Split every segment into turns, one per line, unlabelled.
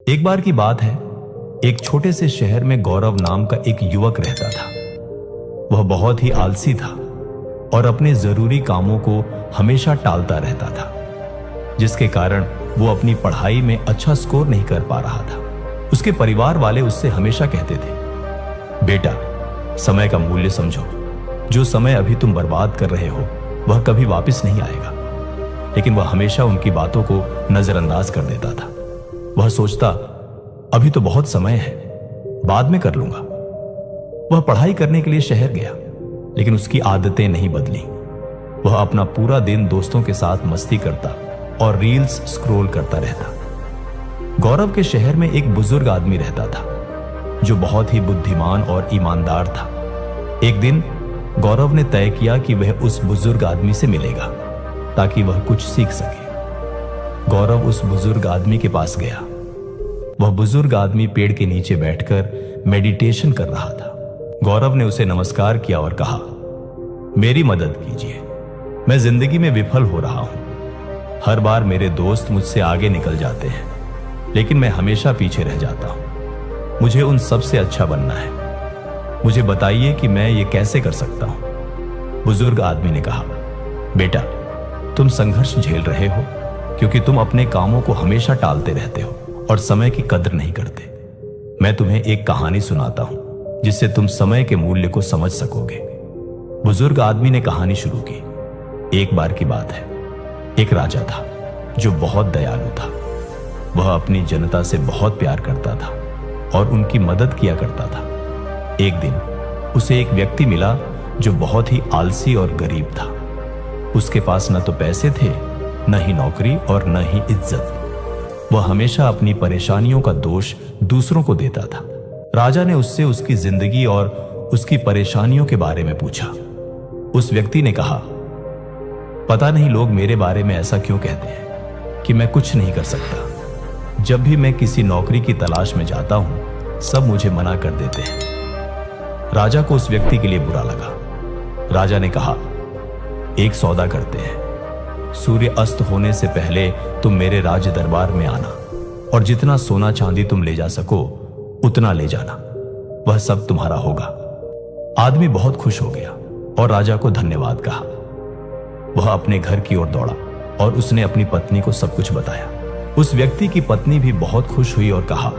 एक बार की बात है, एक छोटे से शहर में गौरव नाम का एक युवक रहता था। वह बहुत ही आलसी था और अपने जरूरी कामों को हमेशा टालता रहता था, जिसके कारण वो अपनी पढ़ाई में अच्छा स्कोर नहीं कर पा रहा था। उसके परिवार वाले उससे हमेशा कहते थे, बेटा, समय का मूल्य समझो। जो समय अभी तुम बर्बाद कर रहे हो वह कभी वापस नहीं आएगा। लेकिन वह हमेशा उनकी बातों को नजरअंदाज कर देता था। वह सोचता, अभी तो बहुत समय है, बाद में कर लूंगा। वह पढ़ाई करने के लिए शहर गया, लेकिन उसकी आदतें नहीं बदली। वह अपना पूरा दिन दोस्तों के साथ मस्ती करता और रील्स स्क्रॉल करता रहता। गौरव के शहर में एक बुजुर्ग आदमी रहता था, जो बहुत ही बुद्धिमान और ईमानदार था। एक दिन गौरव ने तय किया कि वह उस बुजुर्ग आदमी से मिलेगा, ताकि वह कुछ सीख सके। गौरव उस बुजुर्ग आदमी के पास गया। वह बुजुर्ग आदमी पेड़ के नीचे बैठकर मेडिटेशन कर रहा था। गौरव ने उसे नमस्कार किया और कहा, मेरी मदद कीजिए, मैं जिंदगी में विफल हो रहा हूं। हर बार मेरे दोस्त मुझसे आगे निकल जाते हैं, लेकिन मैं हमेशा पीछे रह जाता हूं। मुझे उन सब से अच्छा बनना है। मुझे बताइए कि मैं ये कैसे कर सकता हूं। बुजुर्ग आदमी ने कहा, बेटा, तुम संघर्ष झेल रहे हो क्योंकि तुम अपने कामों को हमेशा टालते रहते हो और समय की कदर नहीं करते। मैं तुम्हें एक कहानी सुनाता हूं, जिससे तुम समय के मूल्य को समझ सकोगे। बुजुर्ग आदमी ने कहानी शुरू की। एक बार की बात है, एक राजा था जो बहुत दयालु था। वह अपनी जनता से बहुत प्यार करता था और उनकी मदद किया करता था। एक दिन उसे एक व्यक्ति मिला जो बहुत ही आलसी और गरीब था। उसके पास न तो पैसे थे, न ही नौकरी और न ही इज्जत। वह हमेशा अपनी परेशानियों का दोष दूसरों को देता था। राजा ने उससे उसकी जिंदगी और उसकी परेशानियों के बारे में पूछा। उस व्यक्ति ने कहा, पता नहीं लोग मेरे बारे में ऐसा क्यों कहते हैं कि मैं कुछ नहीं कर सकता। जब भी मैं किसी नौकरी की तलाश में जाता हूं, सब मुझे मना कर देते हैं। राजा को उस व्यक्ति के लिए बुरा लगा। राजा ने कहा, एक सौदा करते हैं। सूर्य अस्त होने से पहले तुम मेरे राज दरबार में आना और जितना सोना चांदी तुम ले जा सको उतना ले जाना। वह सब तुम्हारा होगा। आदमी बहुत खुश हो गया और राजा को धन्यवाद कहा। वह अपने घर की ओर दौड़ा और उसने अपनी पत्नी को सब कुछ बताया। उस व्यक्ति की पत्नी भी बहुत खुश हुई और कहा,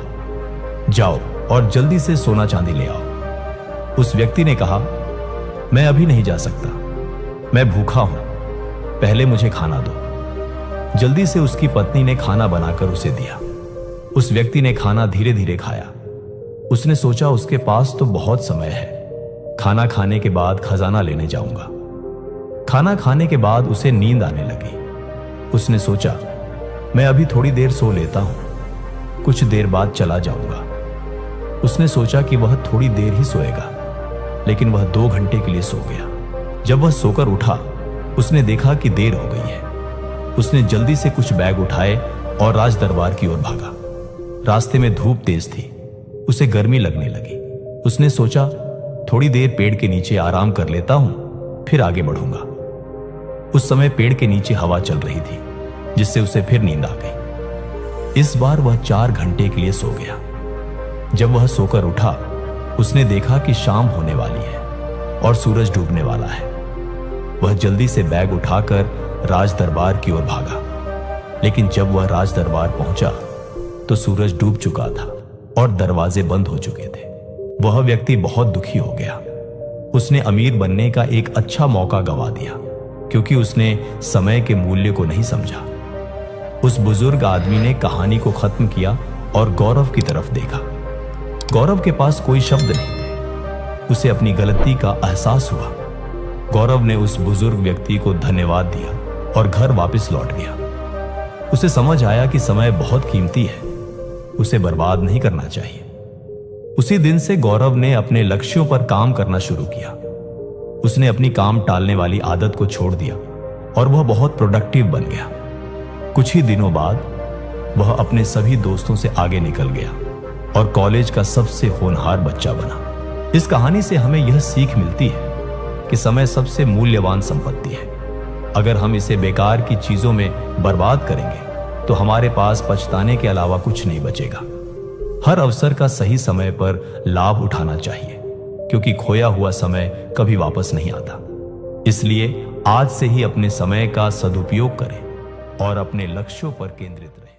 जाओ और जल्दी से सोना चांदी ले आओ। उस व्यक्ति ने कहा, मैं अभी नहीं जा सकता, मैं भूखा हूं, पहले मुझे खाना दो। जल्दी से उसकी पत्नी ने खाना बनाकर उसे दिया। उस व्यक्ति ने खाना धीरे धीरे खाया। उसने सोचा, उसके पास तो बहुत समय है, खाना खाने के बाद खजाना लेने जाऊंगा। खाना खाने के बाद उसे नींद आने लगी। उसने सोचा, मैं अभी थोड़ी देर सो लेता हूं, कुछ देर बाद चला जाऊंगा। उसने सोचा कि वह थोड़ी देर ही सोएगा, लेकिन वह 2 घंटे के लिए सो गया। जब वह सोकर उठा, उसने देखा कि देर हो गई है। उसने जल्दी से कुछ बैग उठाए और राज दरबार की ओर भागा। रास्ते में धूप तेज थी, उसे गर्मी लगने लगी। उसने सोचा, थोड़ी देर पेड़ के नीचे आराम कर लेता हूं, फिर आगे बढ़ूंगा। उस समय पेड़ के नीचे हवा चल रही थी, जिससे उसे फिर नींद आ गई। इस बार वह 4 घंटे के लिए सो गया। जब वह सोकर उठा, उसने देखा कि शाम होने वाली है और सूरज डूबने वाला है। वह जल्दी से बैग उठाकर राज दरबार की ओर भागा, लेकिन जब वह राज दरबार पहुंचा तो सूरज डूब चुका था और दरवाजे बंद हो चुके थे। वह व्यक्ति बहुत दुखी हो गया। उसने अमीर बनने का एक अच्छा मौका गंवा दिया, क्योंकि उसने समय के मूल्य को नहीं समझा। उस बुजुर्ग आदमी ने कहानी को खत्म किया और गौरव की तरफ देखा। गौरव के पास कोई शब्द नहीं थे। उसे अपनी गलती का एहसास हुआ। गौरव ने उस बुजुर्ग व्यक्ति को धन्यवाद दिया और घर वापस लौट गया। उसे समझ आया कि समय बहुत कीमती है, उसे बर्बाद नहीं करना चाहिए। उसी दिन से गौरव ने अपने लक्ष्यों पर काम करना शुरू किया। उसने अपनी काम टालने वाली आदत को छोड़ दिया और वह बहुत प्रोडक्टिव बन गया। कुछ ही दिनों बाद वह अपने सभी दोस्तों से आगे निकल गया और कॉलेज का सबसे होनहार बच्चा बना। इस कहानी से हमें यह सीख मिलती है कि समय सबसे मूल्यवान संपत्ति है। अगर हम इसे बेकार की चीजों में बर्बाद करेंगे तो हमारे पास पछताने के अलावा कुछ नहीं बचेगा। हर अवसर का सही समय पर लाभ उठाना चाहिए, क्योंकि खोया हुआ समय कभी वापस नहीं आता। इसलिए आज से ही अपने समय का सदुपयोग करें और अपने लक्ष्यों पर केंद्रित रहें।